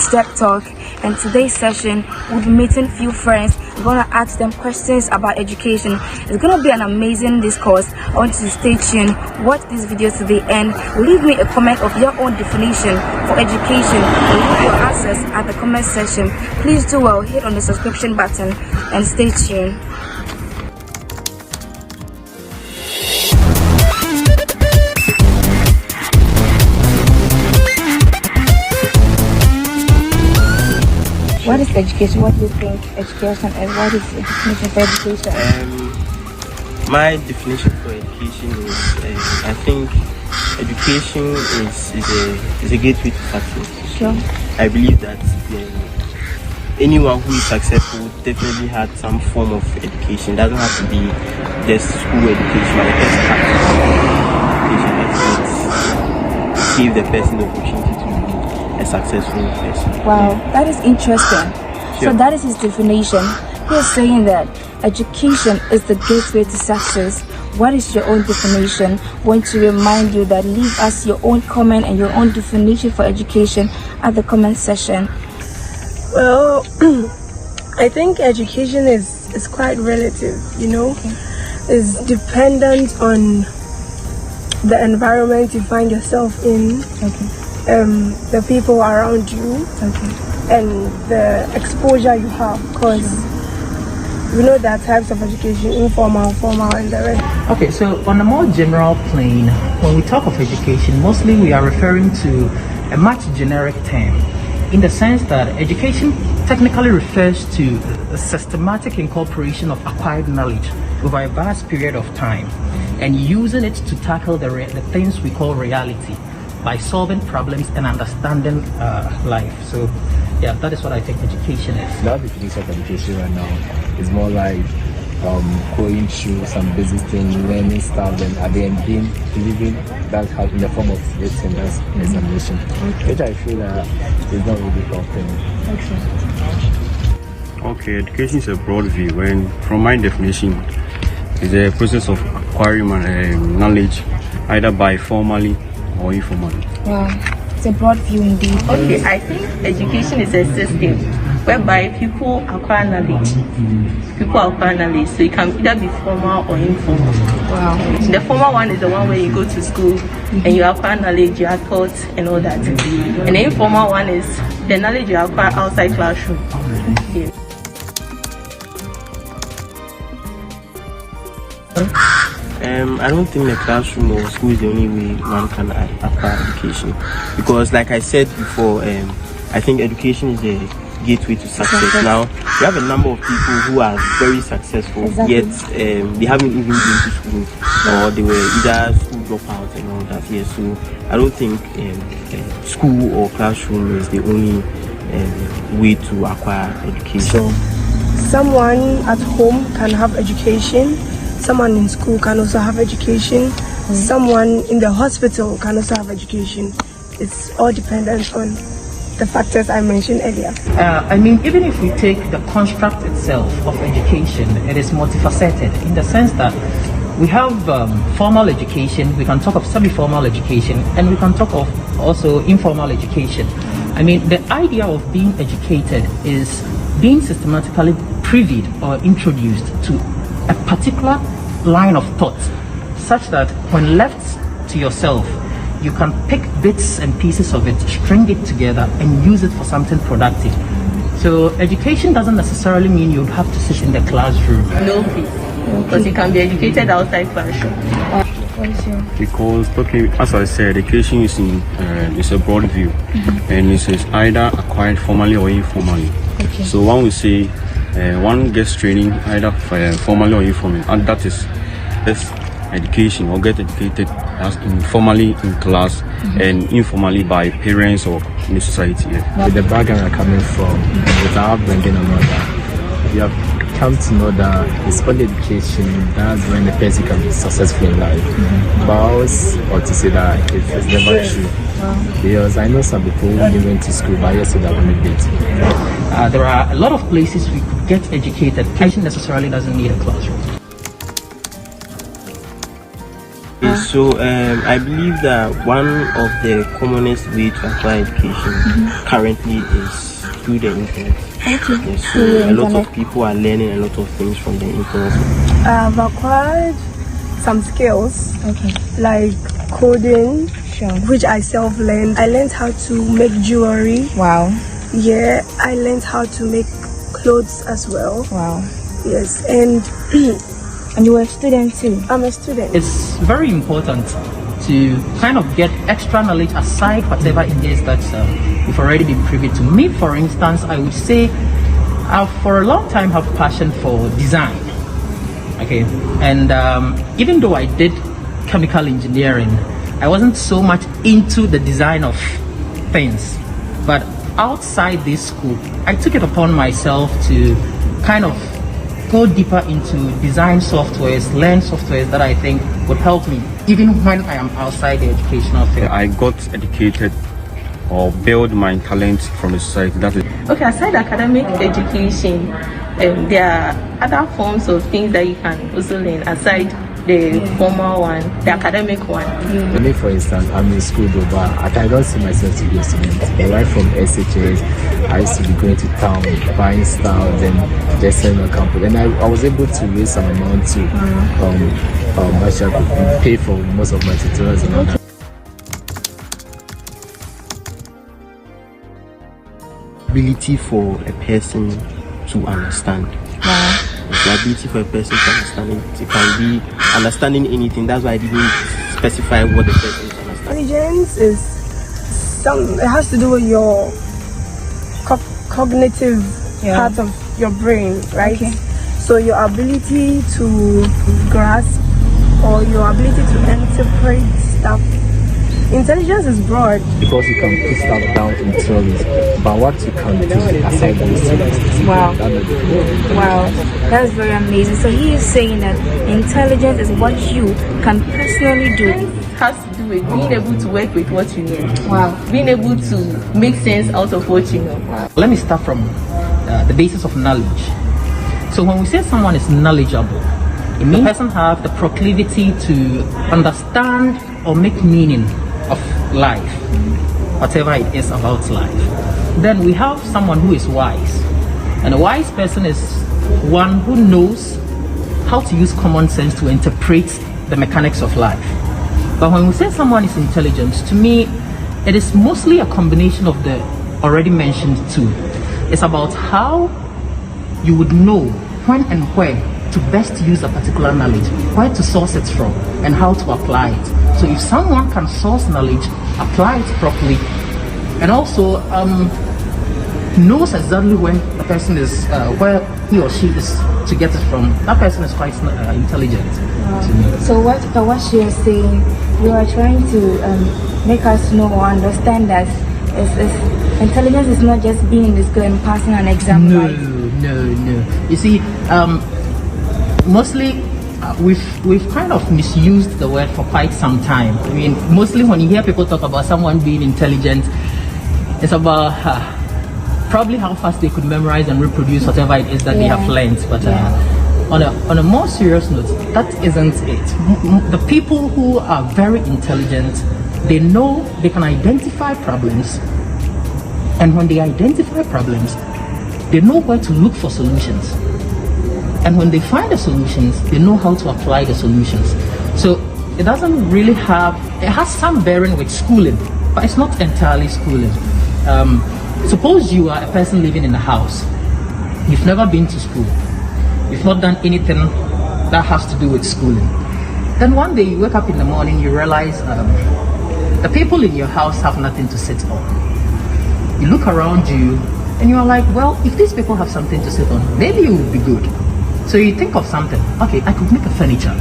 Step Talk, and today's session we'll be meeting few friends. We're gonna ask them questions about education. It's gonna be an amazing discourse. I want you to stay tuned, watch this video to the end, leave me a comment of your own definition for education, and leave your answers at the comment section. Please do well, hit on the subscription button and stay tuned. What is education? What do you think education is? What is the definition for education? My definition for education is, I think education is a gateway to success. Sure. I believe that anyone who is successful definitely had some form of education. It doesn't have to be just school education, but it has education that give the person the opportunity to be a successful person. Wow, that is interesting. Sure. So that is his definition. He is saying that education is the gateway to success. What is your own definition? Want to remind you that leave us your own comment and your own definition for education at the comment section. Well, I think education is quite relative, you know. Okay. It's dependent on the environment you find yourself in, the people around you, and the exposure you have, because we know there are types of education: informal, formal, and the rest. Okay, so on a more general plane, when we talk of education, mostly we are referring to a much generic term, in the sense that education technically refers to the systematic incorporation of acquired knowledge over a vast period of time and using it to tackle the things we call reality by solving problems and understanding life. So yeah, that is what I think education is. That definition of education right now is more like going through some basic things, learning stuff, and at the end delivering that in the form of written examination, which I feel that is not really helping. Okay, education is a broad view, and from my definition, it's a process of acquiring knowledge either by formally or informally. Wow, it's a broad view indeed. Okay, I think education is a system whereby people acquire knowledge. So it can either be formal or informal. Wow. The formal one is the one where you go to school and you acquire knowledge, you are taught and all that. And the informal one is the knowledge you acquire outside classroom. Yeah. I don't think the classroom or school is the only way one can acquire education, because like I said before, I think education is a gateway to success. Now we have a number of people who are very successful, yet they haven't even been to school, or they were either school dropouts and all that. Yeah, so I don't think school or classroom is the only way to acquire education. So someone at home can have education, someone in school can also have education, someone in the hospital can also have education. It's all dependent on the factors I mentioned earlier. I mean, even if we take the construct itself of education, it is multifaceted in the sense that we have formal education, we can talk of semi-formal education, and we can talk of also informal education. I mean, the idea of being educated is being systematically privy or introduced to a particular line of thought, such that when left to yourself, you can pick bits and pieces of it, string it together, and use it for something productive. So education doesn't necessarily mean you'd have to sit in the classroom. No, because you can be educated outside classroom. Because as I said, education is a broad view, and it says either acquired formally or informally. So one will say one gets training either formally or informally, and that is education, or get educated as informally in class and informally by parents or in the society. With the background I'm coming from, without bringing on that, you have come to know that it's only education that's when the person can be successful in life. But I always want to say that it's never true. Because I know some people who even went to school but yes, they haven't made it. There are a lot of places we could get educated. Education necessarily doesn't need a classroom. Okay, so I believe that one of the commonest way to acquire education currently is through the internet. Okay. Yes, so a lot of people are learning a lot of things from the internet. I've acquired some skills, Okay. like coding, Sure. which I self-learned. I learned how to make jewelry. Wow. Yeah, I learned how to make clothes as well. Wow. Yes, and And you were a student too. I'm a student. It's very important to kind of get extra knowledge aside whatever it is that you've already been privy to. Me, for instance, I would say I've for a long time have passion for design. Okay, and even though I did chemical engineering, I wasn't so much into the design of things. But outside this school, I took it upon myself to kind of go deeper into design softwares, learn softwares that I think would help me even when I am outside the educational field. I got educated or build my talent from the society. That is Okay, aside academic education, there are other forms of things that you can also learn aside the formal one, the academic one. For me, for instance, I'm in school though, but I don't see myself to be a student. But right from SHS, I used to be going to town, buying stuff, then just selling on campus. And I was able to raise some amount to actually pay for most of my tutorials and all that. Ability for a person to understand. Wow. It's the ability for a person to understand it. It can be understanding anything. That's why I didn't specify what the person is understanding. Intelligence is it has to do with your cognitive part of your brain, right? Okay. So your ability to grasp or your ability to interpret stuff. Intelligence is broad. Because you can put stuff down in theories, but what you can do aside those theories. Wow. That may be different. Wow, that's very amazing. So he is saying that intelligence is what you can personally do. Has to do with being able to work with what you know. Wow. Being able to make sense out of what you know. Let me start from the basis of knowledge. So when we say someone is knowledgeable, it means the person have the proclivity to understand or make meaning of life, whatever it is about life. Then we have someone who is wise, and a wise person is one who knows how to use common sense to interpret the mechanics of life. But when we say someone is intelligent, to me it is mostly a combination of the already mentioned two. It's about how you would know when and where to best use a particular knowledge, where to source it from, and how to apply it. So if someone can source knowledge, apply it properly, and also knows exactly where the person is, where he or she is to get it from, that person is quite intelligent to me. So what she is saying, you are trying to make us know or understand that intelligence is not just being in the school and passing an exam. No, right? no. You see, mostly we've kind of misused the word for quite some time. I mean, mostly when you hear people talk about someone being intelligent, it's about probably how fast they could memorize and reproduce whatever it is that they have learned. But on a more serious note, that isn't it. The people who are very intelligent, they know they can identify problems, and when they identify problems, they know where to look for solutions. And when they find the solutions, they know how to apply the solutions. So it doesn't really have, it has some bearing with schooling, but it's not entirely schooling. Suppose you are a person living in a house. You've never been to school. You've not done anything that has to do with schooling. Then one day you wake up in the morning, you realize the people in your house have nothing to sit on. You look around you and you're like, well, if these people have something to sit on, maybe it would be good. So you think of something, okay, I could make a furniture.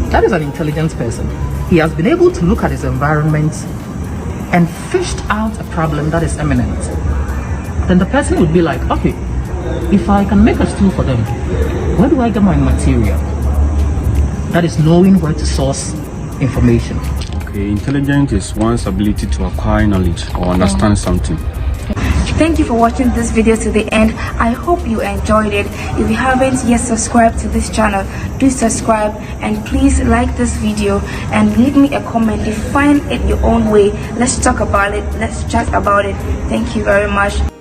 That is an intelligent person. He has been able to look at his environment and fished out a problem that is imminent. Then the person would be like, okay, if I can make a stool for them, where do I get my material? That is knowing where to source information. okay. Intelligence is one's ability to acquire knowledge or understand something. Thank you for watching this video to the end. I hope you enjoyed it. If you haven't yet subscribed to this channel, do subscribe, and please like this video and leave me a comment. Define it your own way. Let's talk about it. Let's chat about it. Thank you very much.